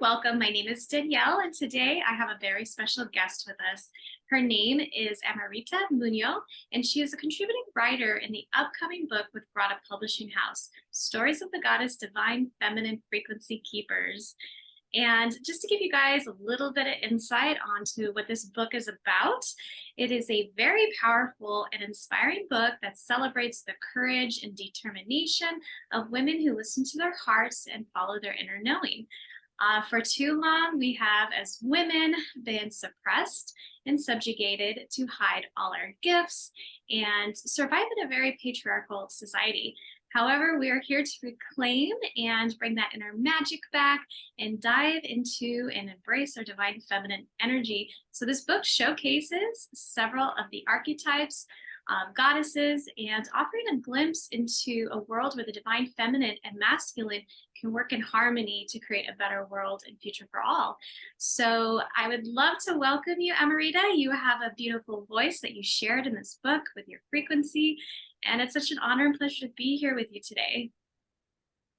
welcome. My name is Danielle, and today I have a very special guest with us. Her name is Amorita and she is a contributing writer in the upcoming book with Radhaa Publishing House, Stories of the Goddess Divine Feminine Frequency Keepers. And just to give you guys a little bit of insight onto what this book is about, it is a very powerful and inspiring book that celebrates the courage and determination of women who listen to their hearts and follow their inner knowing. For too long, we have, as women, been suppressed and subjugated to hide all our gifts and survive in a very patriarchal society. However, we are here to reclaim and bring that inner magic back and dive into and embrace our divine feminine energy. So this book showcases several of the archetypes of goddesses and offering a glimpse into a world where the divine feminine and masculine can work in harmony to create a better world and future for all. So I would love to welcome you, Amorita. You have a beautiful voice that you shared in this book with your frequency. And it's such an honor and pleasure to be here with you today.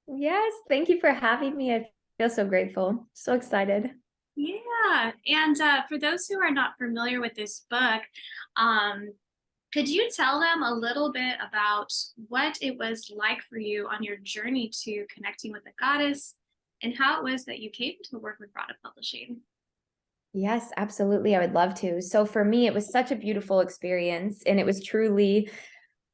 Yes, thank you for having me. I feel so grateful, so excited. Yeah, and for those who are not familiar with this book, could you tell them a little bit about what it was like for you on your journey to connecting with the goddess and how it was that you came to work with Radhaa Publishing? Yes, absolutely. I would love to. So for me, it was such a beautiful experience, and it was truly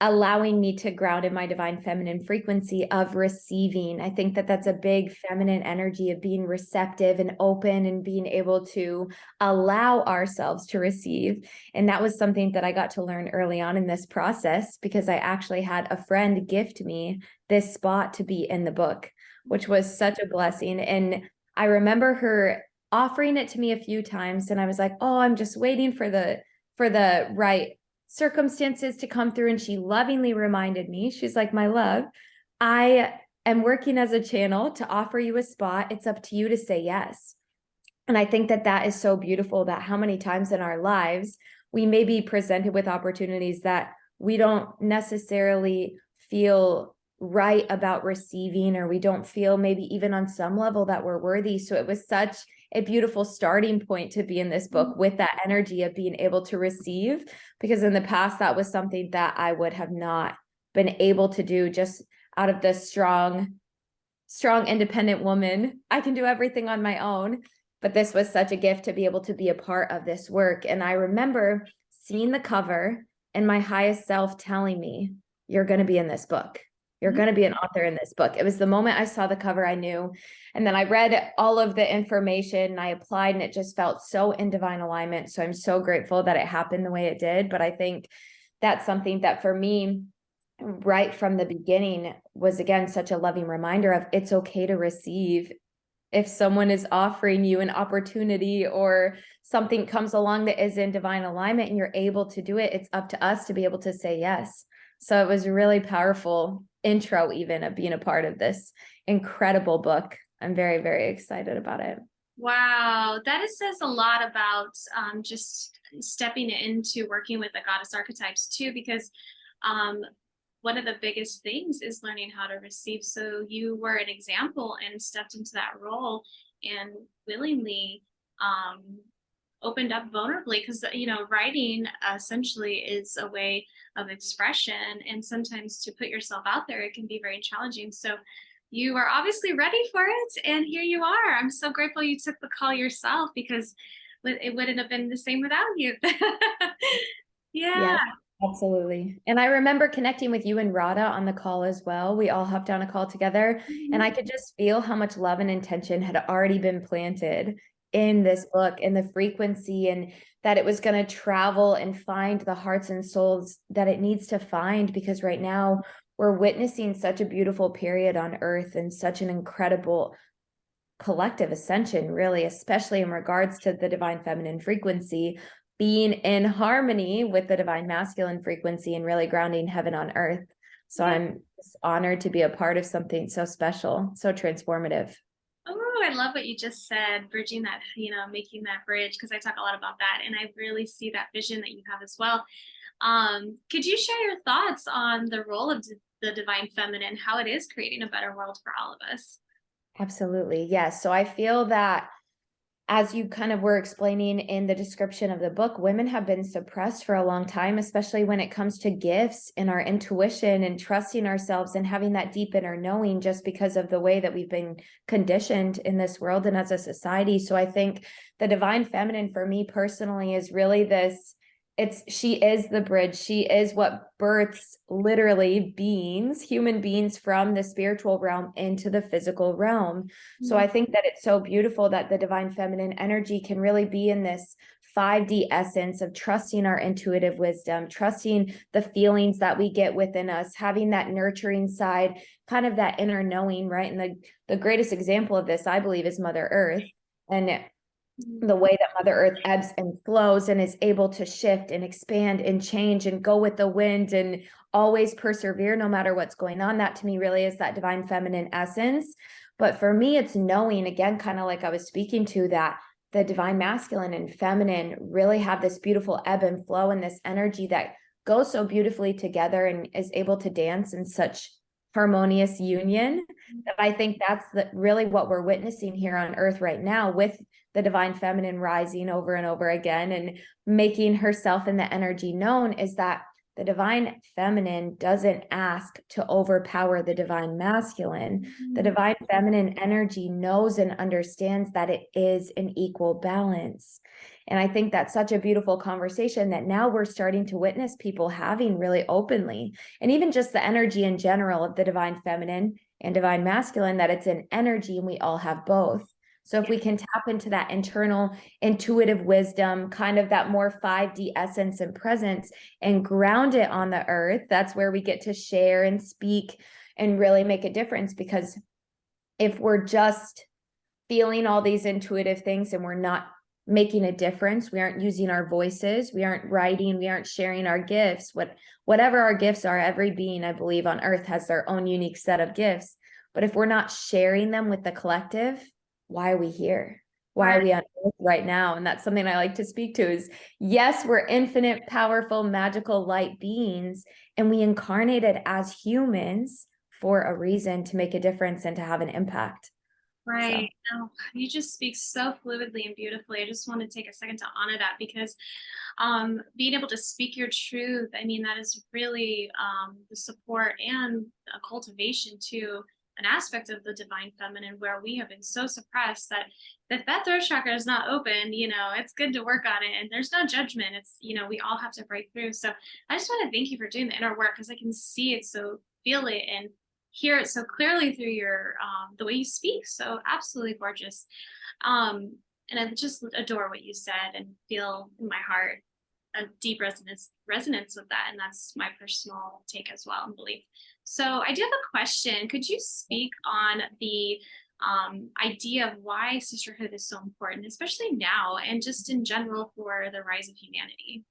allowing me to ground in my divine feminine frequency of receiving. I think that that's a big feminine energy of being receptive and open and being able to allow ourselves to receive. And that was something that I got to learn early on in this process, because I actually had a friend gift me this spot to be in the book, which was such a blessing. And I remember her offering it to me a few times, and I was like, oh, I'm just waiting for the right circumstances to come through. And she lovingly reminded me, she's like, my love, I am working as a channel to offer you a spot. It's up to you to say yes. And I think that that is so beautiful, that how many times in our lives we may be presented with opportunities that we don't necessarily feel right about receiving, or we don't feel maybe even on some level that we're worthy. So it was such a beautiful starting point to be in this book with that energy of being able to receive, because in the past that was something that I would have not been able to do, just out of the strong independent woman. I can do everything on my own, but this was such a gift to be able to be a part of this work. And I remember seeing the cover and my highest self telling me, you're going to be in this book. You're going to be an author in this book. It was the moment I saw the cover, I knew. And then I read all of the information and I applied, and it just felt so in divine alignment. So I'm so grateful that it happened the way it did. But I think that's something that for me, right from the beginning, was again such a loving reminder of it's okay to receive. If someone is offering you an opportunity or something comes along that is in divine alignment and you're able to do it, it's up to us to be able to say yes. So it was a really powerful intro, even, of being a part of this incredible book. I'm very, very excited about it. Wow, says a lot about just stepping into working with the goddess archetypes too, because one of the biggest things is learning how to receive. So you were an example and stepped into that role and willingly opened up vulnerably, because writing essentially is a way of expression, and sometimes to put yourself out there it can be very challenging. So you are obviously ready for it, and here you are. I'm so grateful you took the call yourself, because it wouldn't have been the same without you. Yeah. Yes, absolutely. And I remember connecting with you and Radhaa on the call as well. We all hopped on a call together, and I could just feel how much love and intention had already been planted in this book, and the frequency, and that it was going to travel and find the hearts and souls that it needs to find. Because right now we're witnessing such a beautiful period on earth and such an incredible collective ascension, really, especially in regards to the divine feminine frequency being in harmony with the divine masculine frequency and really grounding heaven on earth. So I'm just honored to be a part of something so special, so transformative. Oh, I love what you just said, bridging that, making that bridge, because I talk a lot about that, and I really see that vision that you have as well. Could you share your thoughts on the role of the divine feminine, how it is creating a better world for all of us? Absolutely. Yes. So I feel that, as you kind of were explaining in the description of the book, women have been suppressed for a long time, especially when it comes to gifts and our intuition and trusting ourselves and having that deep inner knowing, just because of the way that we've been conditioned in this world and as a society. So I think the divine feminine for me personally is really this. She is the bridge. She is what births literally beings, human beings, from the spiritual realm into the physical realm. So I think that it's so beautiful that the divine feminine energy can really be in this 5D essence of trusting our intuitive wisdom, trusting the feelings that we get within us, having that nurturing side, kind of that inner knowing, right? And the greatest example of this, I believe, is Mother Earth. And the way that Mother Earth ebbs and flows and is able to shift and expand and change and go with the wind and always persevere no matter what's going on. That to me really is that divine feminine essence. But for me, it's knowing, again, kind of like I was speaking to, that the divine masculine and feminine really have this beautiful ebb and flow and this energy that goes so beautifully together and is able to dance in such harmonious union, that I think that's really what we're witnessing here on earth right now, with the divine feminine rising over and over again and making herself and the energy known, is that the divine feminine doesn't ask to overpower the divine masculine. The divine feminine energy knows and understands that it is an equal balance. And I think that's such a beautiful conversation that now we're starting to witness people having really openly, and even just the energy in general of the divine feminine and divine masculine, that it's an energy and we all have both. So if we can tap into that internal intuitive wisdom, kind of that more 5D essence and presence, and ground it on the earth, that's where we get to share and speak and really make a difference. Because if we're just feeling all these intuitive things and we're not making a difference, we aren't using our voices, we aren't writing, we aren't sharing our gifts, whatever our gifts are, every being, I believe, on earth has their own unique set of gifts. But if we're not sharing them with the collective, why are we here? Why are we on earth right now? And that's something I like to speak to is, yes, we're infinite, powerful, magical light beings, and we incarnated as humans for a reason, to make a difference and to have an impact. Right. Oh, you just speak so fluidly and beautifully. I just want to take a second to honor that, because being able to speak your truth, I mean, that is really the support and a cultivation to an aspect of the divine feminine, where we have been so suppressed that if that throat chakra is not open, it's good to work on it, and there's no judgment. It's, we all have to break through. So I just want to thank you for doing the inner work, because I can see it, so feel it, and hear it so clearly through your the way you speak. So absolutely gorgeous. And I just adore what you said and feel in my heart a deep resonance with that. And that's my personal take as well and belief. So I do have a question. Could you speak on the idea of why sisterhood is so important, especially now and just in general for the rise of humanity?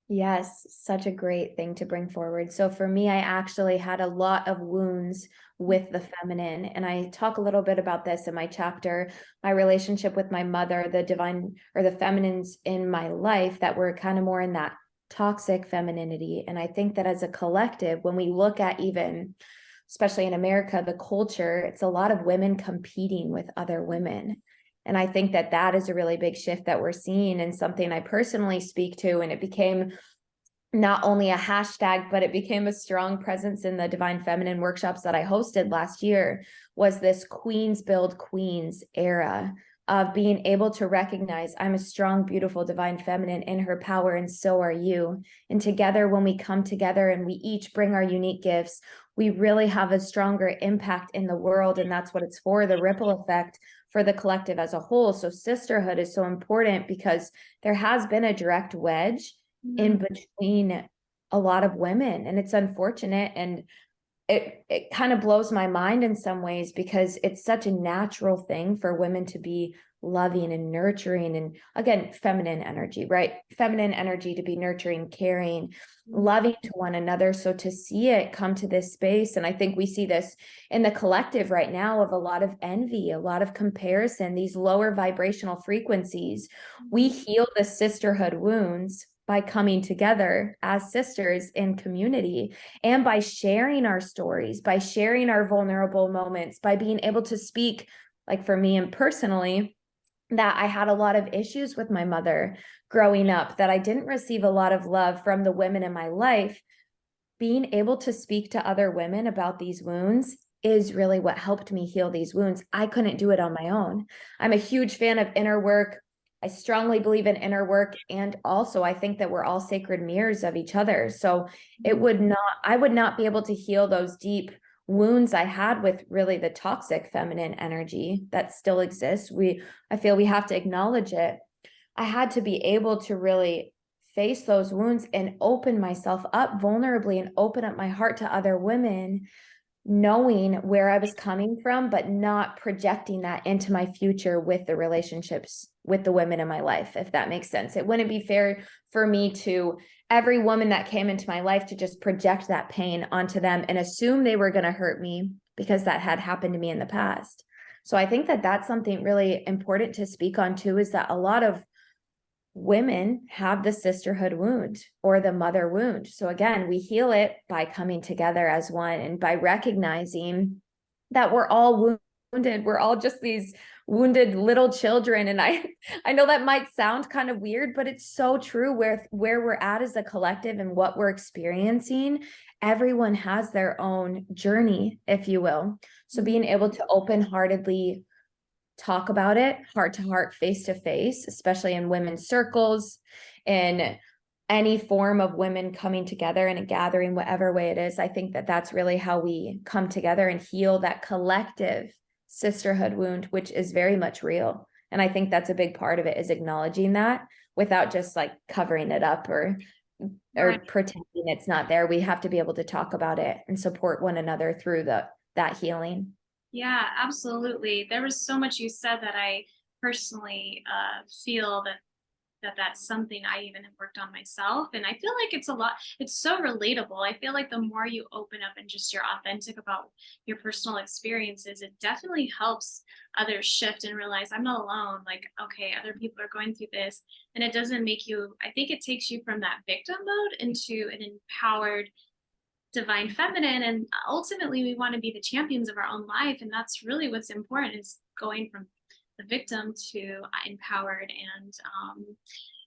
Yes, such a great thing to bring forward. So for me, I actually had a lot of wounds with the feminine, and I talk a little bit about this in my chapter, my relationship with my mother, the divine or the feminines in my life that were kind of more in that toxic femininity. And I think that as a collective, when we look at, even especially in America, the culture, it's a lot of women competing with other women. And I think that that is a really big shift that we're seeing, and something I personally speak to. And it became not only a hashtag, but it became a strong presence in the Divine Feminine workshops that I hosted last year, was this Queens Build Queens era of being able to recognize, I'm a strong, beautiful, divine feminine in her power, and so are you. And together, when we come together and we each bring our unique gifts, we really have a stronger impact in the world. And that's what it's for, the ripple effect for the collective as a whole. So sisterhood is so important, because there has been a direct wedge in between a lot of women, and it's unfortunate. And it kind of blows my mind in some ways, because it's such a natural thing for women to be loving and nurturing, and again, feminine energy, right? Feminine energy to be nurturing, caring, loving to one another. So to see it come to this space, and I think we see this in the collective right now, of a lot of envy, a lot of comparison, these lower vibrational frequencies. We heal the sisterhood wounds by coming together as sisters in community, and by sharing our stories, by sharing our vulnerable moments, by being able to speak like for me and personally, that I had a lot of issues with my mother growing up, that I didn't receive a lot of love from the women in my life. Being able to speak to other women about these wounds is really what helped me heal these wounds. I couldn't do it on my own. I'm a huge fan of inner work. I strongly believe in inner work. And also I think that we're all sacred mirrors of each other. So I would not be able to heal those deep wounds I had with really the toxic feminine energy that still exists. I feel we have to acknowledge it. I had to be able to really face those wounds and open myself up vulnerably and open up my heart to other women, knowing where I was coming from, but not projecting that into my future with the relationships with the women in my life, if that makes sense. It wouldn't be fair for me to every woman that came into my life to just project that pain onto them and assume they were going to hurt me because that had happened to me in the past. So I think that that's something really important to speak on too, is that a lot of women have the sisterhood wound or the mother wound. So again, we heal it by coming together as one and by recognizing that we're all wounded. We're all just these wounded little children. And I know that might sound kind of weird, but it's so true where we're at as a collective and what we're experiencing. Everyone has their own journey, if you will. So being able to open-heartedly talk about it heart to heart, face to face, especially in women's circles, in any form of women coming together in a gathering, whatever way it is. I think that that's really how we come together and heal that collective sisterhood wound, which is very much real. And I think that's a big part of it, is acknowledging that without just like covering it up or pretending it's not there. We have to be able to talk about it and support one another through that healing. Yeah, absolutely. There was so much you said that I personally feel that's something I even have worked on myself. And I feel like it's so relatable. I feel like the more you open up and just you're authentic about your personal experiences, it definitely helps others shift and realize I'm not alone. Like, okay, other people are going through this. And it doesn't make you, I think it takes you from that victim mode into an empowered divine feminine, and ultimately we want to be the champions of our own life, and that's really what's important, is going from the victim to empowered and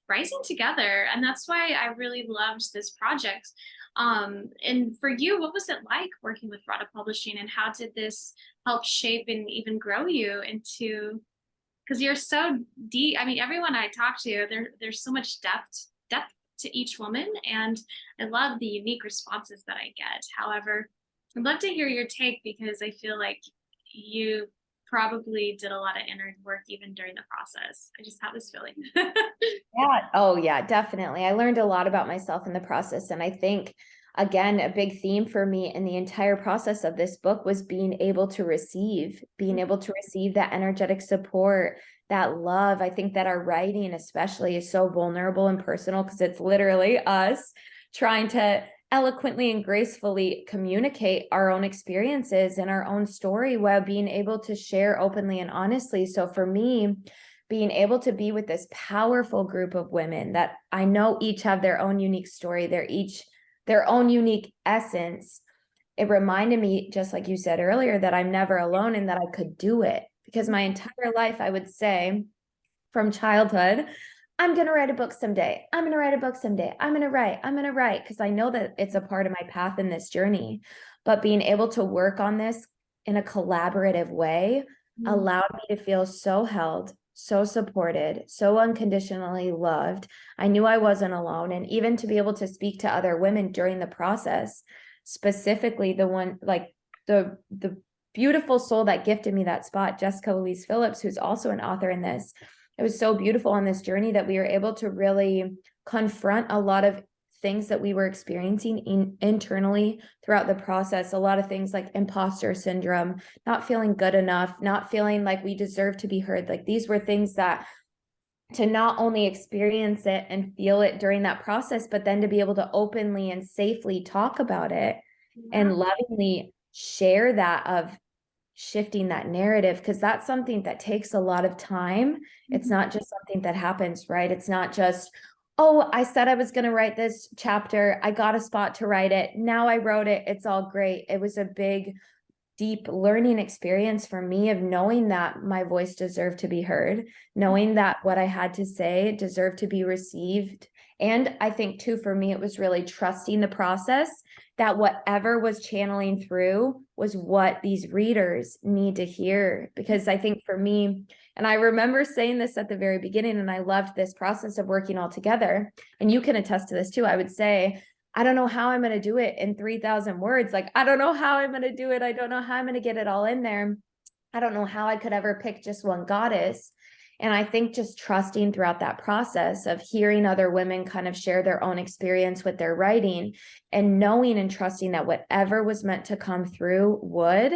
rising together. And that's why I really loved this project. And for you, what was it like working with Radhaa Publishing, and how did this help shape and even grow you into, because you're so deep. I mean, everyone I talk to, there's so much depth to each woman, and I love the unique responses that I get. However, I'd love to hear your take, because I feel like you probably did a lot of inner work even during the process. I just have this feeling. Yeah. Oh, yeah, definitely. I learned a lot about myself in the process. And I think, again, a big theme for me in the entire process of this book was being able to receive that energetic support, that love. I think that our writing especially is so vulnerable and personal, because it's literally us trying to eloquently and gracefully communicate our own experiences and our own story while being able to share openly and honestly. So for me, being able to be with this powerful group of women that I know each have their own unique story, they're each their own unique essence, it reminded me, just like you said earlier, that I'm never alone and that I could do it. Because my entire life, I would say, from childhood, I'm going to write a book someday. I'm going to write a book someday. I'm going to write, because I know that it's a part of my path in this journey. But being able to work on this in a collaborative way allowed me to feel so held, so supported, so unconditionally loved. I knew I wasn't alone. And even to be able to speak to other women during the process, specifically the one, like the beautiful soul that gifted me that spot, Jessica Louise Phillips, who's also an author in this. It was so beautiful on this journey that we were able to really confront a lot of things that we were experiencing internally throughout the process. A lot of things like imposter syndrome, not feeling good enough, not feeling like we deserve to be heard. Like, these were things that, to not only experience it and feel it during that process, but then to be able to openly and safely talk about it and lovingly share that, of shifting that narrative, because that's something that takes a lot of time. It's not just something that happens, right? It's not just, oh, I said I was going to write this chapter, I got a spot to write it, now I wrote it, it's all great. It was a big deep learning experience for me of knowing that my voice deserved to be heard, knowing that what I had to say deserved to be received. And I think too, for me, it was really trusting the process, that whatever was channeling through was what these readers need to hear. Because I think for me, and I remember saying this at the very beginning, and I loved this process of working all together, and you can attest to this too. I would say, I don't know how I'm going to do it in 3,000 words. Like, I don't know how I'm going to do it. I don't know how I'm going to get it all in there. I don't know how I could ever pick just one goddess. And I think just trusting throughout that process of hearing other women kind of share their own experience with their writing, and knowing and trusting that whatever was meant to come through would,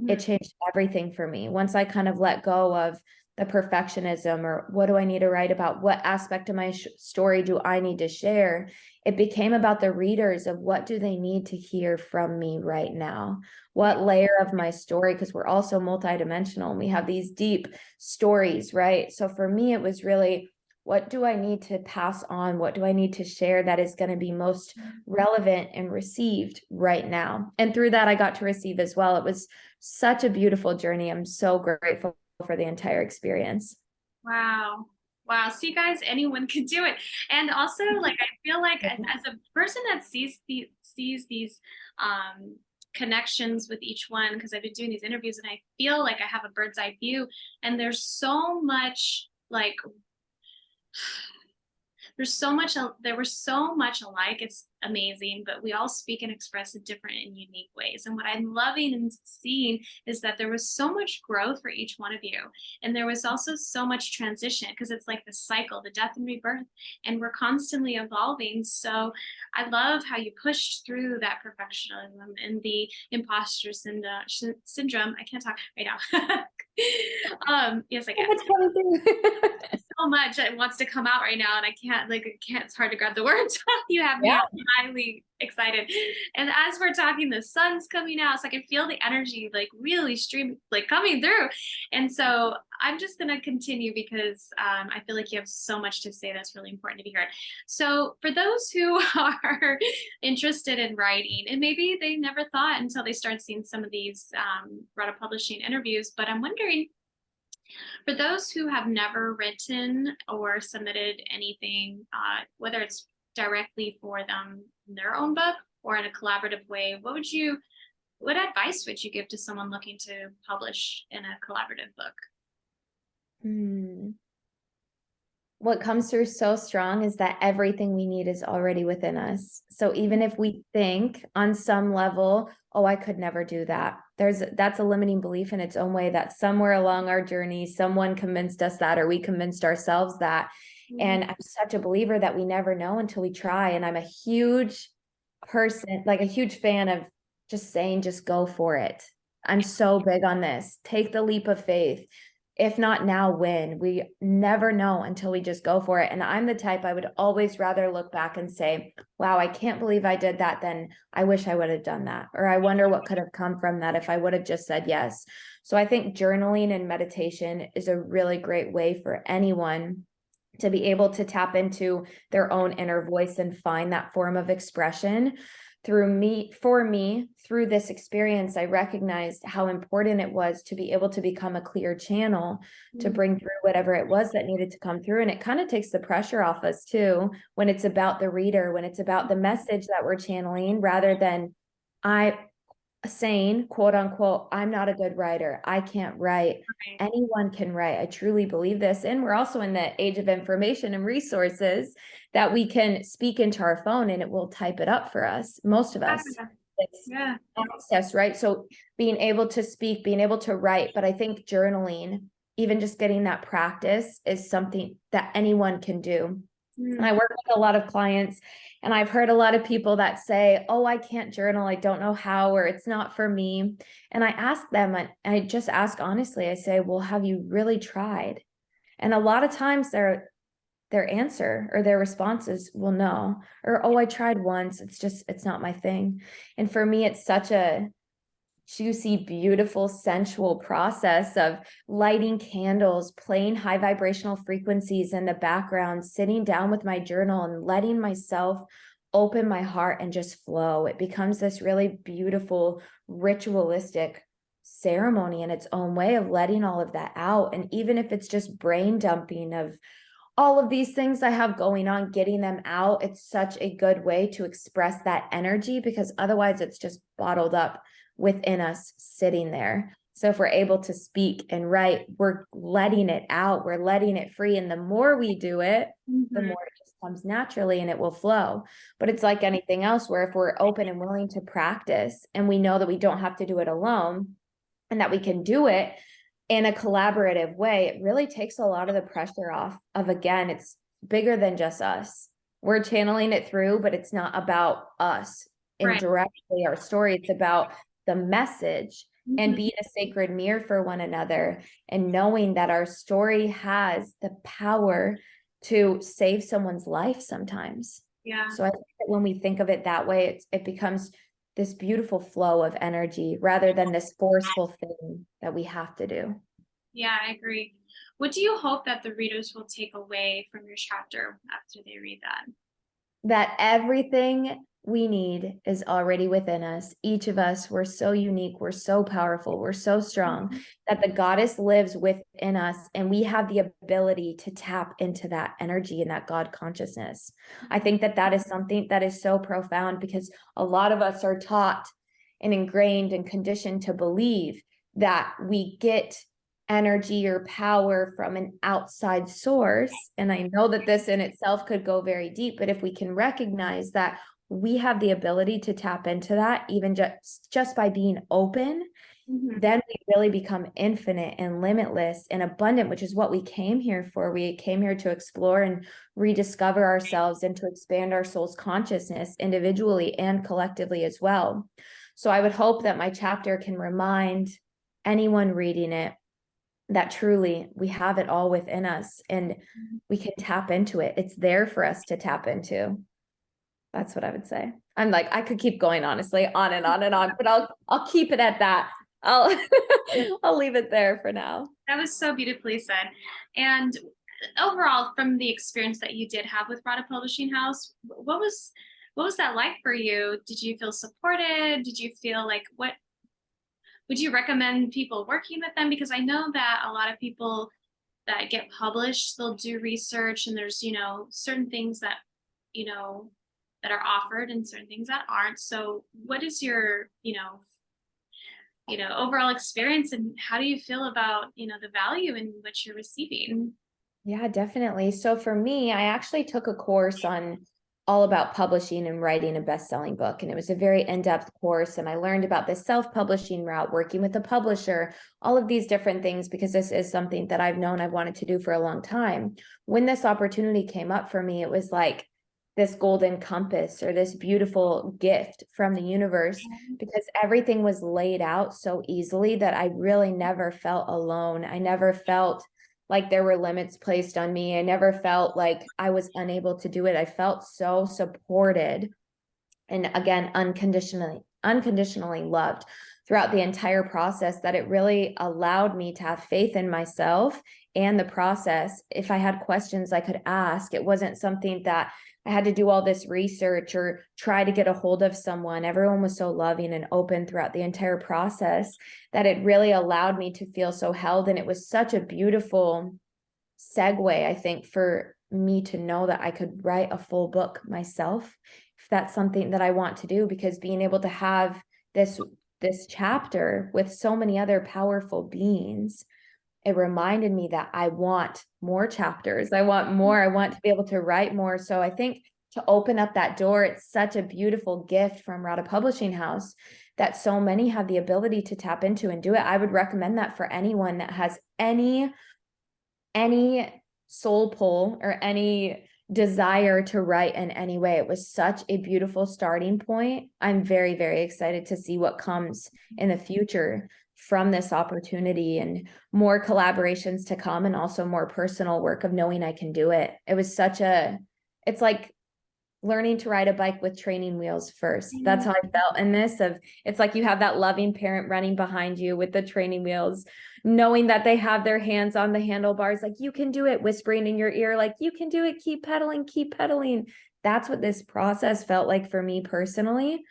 it changed everything for me. Once I kind of let go of the perfectionism, or what do I need to write about? What aspect of my story do I need to share? It became about the readers, of what do they need to hear from me right now? What layer of my story? Because we're also multidimensional and we have these deep stories, right? So for me, it was really, what do I need to pass on? What do I need to share that is going to be most relevant and received right now? And through that, I got to receive as well. It was such a beautiful journey. I'm so grateful for the entire experience. Wow. Wow. See, guys, anyone can do it. And also, like, I feel like as a person that sees these connections with each one, because I've been doing these interviews, and I feel like I have a bird's eye view, and there's so much like there was so much alike. It's amazing, but we all speak and express in different and unique ways. And what I'm loving and seeing is that there was so much growth for each one of you. And there was also so much transition, because it's like the cycle, the death and rebirth, and we're constantly evolving. So I love how you pushed through that perfectionism and the imposter syndrome. I can't talk right now. Yes, I can. So much it wants to come out right now, and I can't, it's hard to grab the words. You have me highly excited. And as we're talking, the sun's coming out, so I can feel the energy like really stream, like coming through. And so I'm just going to continue, because I feel like you have so much to say that's really important to be heard. So for those who are interested in writing, and maybe they never thought until they started seeing some of these Radhaa Publishing interviews, but I'm wondering, for those who have never written or submitted anything, whether it's directly for them in their own book or in a collaborative way, what advice would you give to someone looking to publish in a collaborative book? What comes through so strong is that everything we need is already within us. So even if we think on some level, oh, I could never do that, that's a limiting belief in its own way, that somewhere along our journey, someone convinced us that, or we convinced ourselves that. And I'm such a believer that we never know until we try. And I'm a huge person, like a huge fan of just saying, just go for it. I'm so big on this. Take the leap of faith. If not now, when? We never know until we just go for it. And I'm the type, I would always rather look back and say, wow, I can't believe I did that, than I wish I would have done that. Or I wonder what could have come from that if I would have just said yes. So I think journaling and meditation is a really great way for anyone to be able to tap into their own inner voice and find that form of expression. For me, through this experience, I recognized how important it was to be able to become a clear channel to bring through whatever it was that needed to come through. And it kind of takes the pressure off us too, when it's about the reader, when it's about the message that we're channeling, rather than saying, quote unquote, I'm not a good writer, I can't write. Anyone can write. I truly believe this. And we're also in the age of information and resources that we can speak into our phone and it will type it up for us. Most of us. It's access, right? So being able to speak, being able to write, but I think journaling, even just getting that practice, is something that anyone can do. And I work with a lot of clients, and I've heard a lot of people that say, oh, I can't journal, I don't know how, or it's not for me. And I ask them, and I just ask honestly, I say, well, have you really tried? And a lot of times their answer or their responses will no, or, oh, I tried once, it's not my thing. And for me, it's such a juicy, beautiful, sensual process of lighting candles, playing high vibrational frequencies in the background, sitting down with my journal and letting myself open my heart and just flow. It becomes this really beautiful, ritualistic ceremony in its own way of letting all of that out. And even if it's just brain dumping of all of these things I have going on, getting them out, it's such a good way to express that energy, because otherwise it's just bottled up within us sitting there. So if we're able to speak and write, we're letting it out, we're letting it free. And the more we do it, the more it just comes naturally and it will flow. But it's like anything else, where if we're open and willing to practice, and we know that we don't have to do it alone, and that we can do it in a collaborative way, it really takes a lot of the pressure off of, again, it's bigger than just us. We're channeling it through, but it's not about us and directly our story. It's about the message and being a sacred mirror for one another, and knowing that our story has the power to save someone's life sometimes. Yeah. So I think that when we think of it that way, it becomes this beautiful flow of energy rather than this forceful thing that we have to do. Yeah, I agree. What do you hope that the readers will take away from your chapter after they read that? That everything we need is already within us. Each of us, we're so unique, we're so powerful, we're so strong, that the goddess lives within us, and we have the ability to tap into that energy and that God consciousness. I think that that is something that is so profound, because a lot of us are taught and ingrained and conditioned to believe that we get energy or power from an outside source. And I know that this in itself could go very deep, but if we can recognize that we have the ability to tap into that, even just by being open, then we really become infinite and limitless and abundant, which is what we came here for. We came here to explore and rediscover ourselves, and to expand our soul's consciousness individually and collectively as well. So I would hope that my chapter can remind anyone reading it that truly we have it all within us, and we can tap into it. It's there for us to tap into. That's what I would say. I'm like, I could keep going, honestly, on and on and on, but I'll keep it at that. I'll I'll leave it there for now. That was so beautifully said. And overall, from the experience that you did have with Radhaa Publishing House, what was that like for you? Did you feel supported? Did you feel like, what would you recommend people working with them? Because I know that a lot of people that get published, they'll do research, and there's, certain things that, that are offered and certain things that aren't. So what is your, overall experience, and how do you feel about, the value in what you're receiving? Yeah, definitely. So for me, I actually took a course on all about publishing and writing a best-selling book. And it was a very in-depth course. And I learned about the self-publishing route, working with a publisher, all of these different things, because this is something that I've known I've wanted to do for a long time. When this opportunity came up for me, it was like this golden compass, or this beautiful gift from the universe, because everything was laid out so easily that I really never felt alone. I never felt like there were limits placed on me. I never felt like I was unable to do it. I felt so supported, and again, unconditionally loved throughout the entire process, that it really allowed me to have faith in myself and the process. If I had questions I could ask, it wasn't something that I had to do all this research or try to get a hold of someone. Everyone was so loving and open throughout the entire process that it really allowed me to feel so held. And it was such a beautiful segue, I think, for me to know that I could write a full book myself, if that's something that I want to do, because being able to have this chapter with so many other powerful beings, it reminded me that I want more chapters. I want more. I want to be able to write more. So I think to open up that door, it's such a beautiful gift from Radhaa Publishing House that so many have the ability to tap into and do it. I would recommend that for anyone that has any soul pull or any desire to write in any way. It was such a beautiful starting point. I'm very, very excited to see what comes in the future from this opportunity, and more collaborations to come, and also more personal work of knowing I can do it. It was it's like learning to ride a bike with training wheels first. That's how I felt in this. It's like you have that loving parent running behind you with the training wheels, knowing that they have their hands on the handlebars, like, you can do it, whispering in your ear, like, you can do it, keep pedaling, keep pedaling. That's what this process felt like for me personally.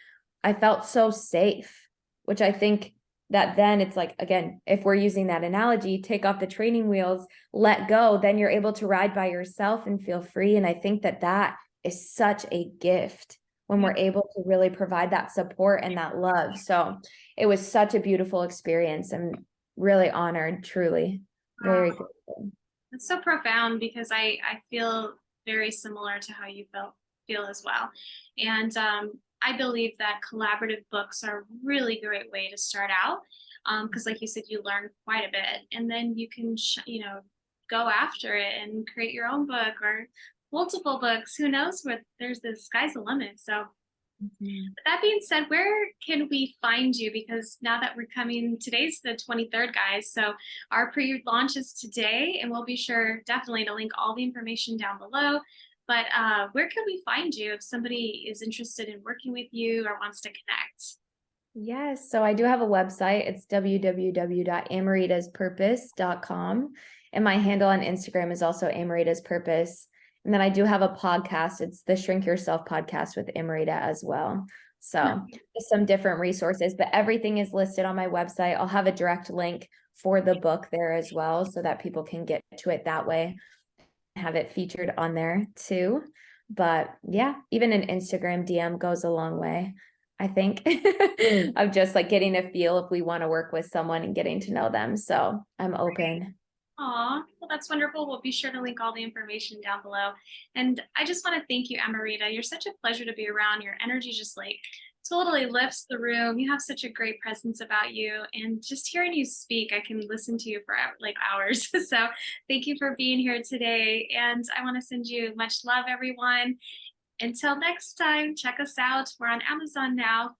I felt so safe, which I think that then it's like, again, if we're using that analogy, take off the training wheels, let go, then you're able to ride by yourself and feel free. And I think that that is such a gift when we're able to really provide that support and that love. So it was such a beautiful experience. I'm really honored, truly. Very grateful. It's so profound because I feel very similar to how you feel as well. And I believe that collaborative books are a really great way to start out because like you said, you learn quite a bit and then you can, go after it and create your own book or multiple books. Who knows what there's the sky's the limit. So with that being said, where can we find you? Because now that we're coming, today's the 23rd, guys. So our pre-launch is today, and we'll be sure definitely to link all the information down below. But where can we find you if somebody is interested in working with you or wants to connect? Yes, so I do have a website. It's www.amoritaspurpose.com. And my handle on Instagram is also Amorita's Purpose. And then I do have a podcast. It's the Shrink Yourself podcast with Amorita as well. So just some different resources, but everything is listed on my website. I'll have a direct link for the book there as well so that people can get to it that way. Have it featured on there too. But yeah, even an Instagram DM goes a long way, I think, of just like getting a feel if we want to work with someone and getting to know them. So I'm open. Aw, well, that's wonderful. We'll be sure to link all the information down below. And I just want to thank you, Amorita. You're such a pleasure to be around. Your energy just like totally lifts the room. You have such a great presence about you. And just hearing you speak, I can listen to you for like hours. So thank you for being here today. And I want to send you much love, everyone. Until next time, check us out. We're on Amazon now.